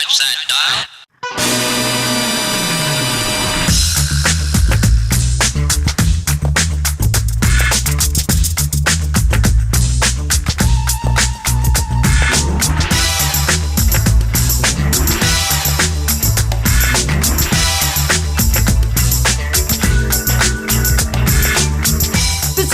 5% dial.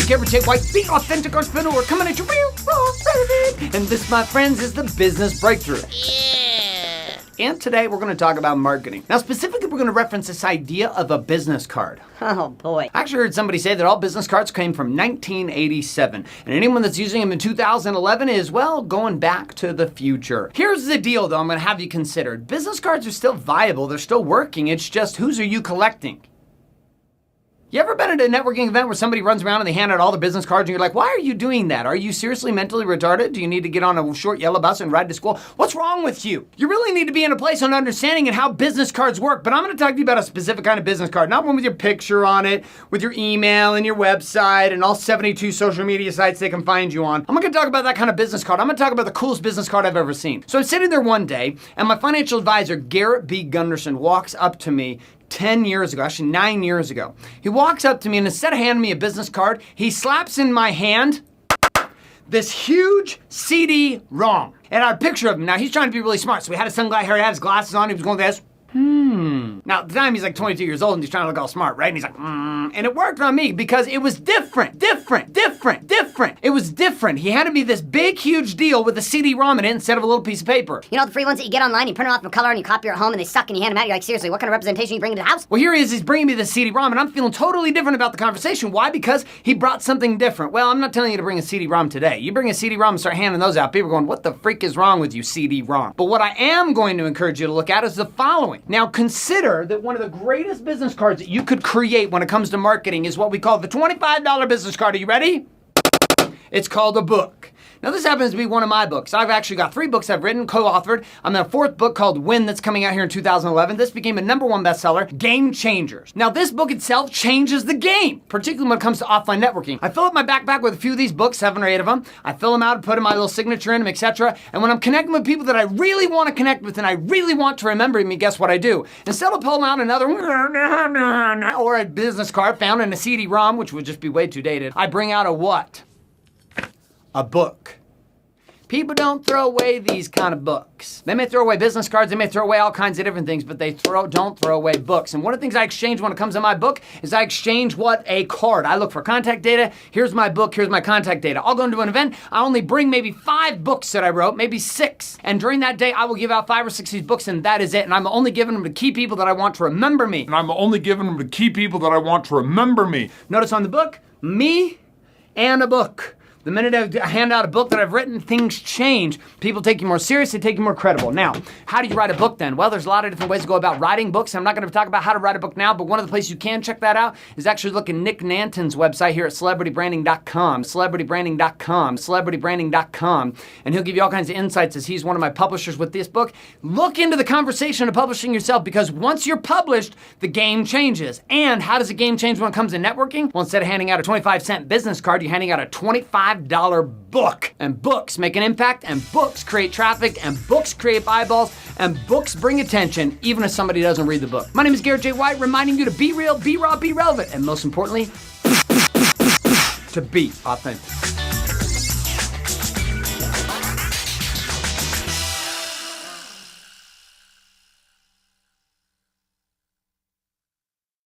Garrett White, the authentic entrepreneur, coming at you real raw, relevant. And this, my friends, is the Business Breakthrough. Yeah. And today we're going to talk about marketing. Now, specifically, we're going to reference this idea of a business card. Oh, boy. I actually heard somebody say that all business cards came from 1987. And anyone that's using them in 2011 is, well, going back to the future. Here's the deal, though, I'm going to have you consider. Business cards are still viable. They're still working. It's just, whose are you collecting? You ever been at a networking event where somebody runs around and they hand out all the business cards and you're like, why are you doing that? Are you seriously mentally retarded? Do you need to get on a short yellow bus and ride to school? What's wrong with you? You really need to be in a place on understanding and how business cards work. But I'm going to talk to you about a specific kind of business card, not one with your picture on it, with your email and your website and all 72 social media sites they can find you on. I'm not going to talk about that kind of business card. I'm going to talk about the coolest business card I've ever seen. So I'm sitting there one day and my financial advisor, Garrett B. Gunderson, walks up to me 10 years ago, actually 9 years ago. He walks up to me and instead of handing me a business card, he slaps in my hand this huge CD-ROM. And I had a picture of him. Now, he's trying to be really smart. So he had his sunglasses, he had his glasses on, he was going like this. Now, at the time, he's like 22 years old and he's trying to look all smart, right? And he's like, And it worked on me because it was different. It was different. He handed me this big, huge deal with a CD-ROM in it instead of a little piece of paper. You know the free ones that you get online, you print them off in color and you copy your home and they suck and you hand them out. You're like, seriously, what kind of representation are you bringing to the house? Well, here he is, he's bringing me this CD-ROM and I'm feeling totally different about the conversation. Why? Because he brought something different. Well, I'm not telling you to bring a CD-ROM today. You bring a CD-ROM and start handing those out. People are going, what the freak is wrong with you, CD-ROM? But what I am going to encourage you to look at is the following. Now, consider that one of the greatest business cards that you could create when it comes to marketing is what we call the $25 business card. Are you ready? It's called a book. Now, this happens to be one of my books. I've actually got 3 books I've written, co-authored. I'm in a 4th book called Win that's coming out here in 2011. This became a #1 bestseller, Game Changers. Now, this book itself changes the game, particularly when it comes to offline networking. I fill up my backpack with a few of these books, 7 or 8 of them. I fill them out and put my little signature in them, etc. And when I'm connecting with people that I really want to connect with and I really want to remember me, guess what I do? Instead of pulling out another or a business card found in a CD-ROM, which would just be way too dated, I bring out a what? A book. People don't throw away these kind of books. They may throw away business cards, they may throw away all kinds of different things, but they don't throw away books. And one of the things I exchange when it comes to my book is I exchange what? A card. I look for contact data. Here's my book, here's my contact data. I'll go into an event, I only bring maybe 5 books that I wrote, maybe 6. And during that day, I will give out 5 or 6 of these books and that is it. And I'm only giving them to key people that I want to remember me. Notice on the book, me and a book. The minute I hand out a book that I've written, things change. People take you more serious, they take you more credible. Now, how do you write a book then? Well, there's a lot of different ways to go about writing books. I'm not going to talk about how to write a book now, but one of the places you can check that out is actually look at Nick Nanton's website here at celebritybranding.com, and he'll give you all kinds of insights as he's one of my publishers with this book. Look into the conversation of publishing yourself because once you're published, the game changes. And how does the game change when it comes to networking? Well, instead of handing out a 25-cent business card, you're handing out a $25 book. And books make an impact, and books create traffic, and books create eyeballs, and books bring attention, even if somebody doesn't read the book. My name is Garrett J. White, reminding you to be real, be raw, be relevant, and most importantly, to be authentic.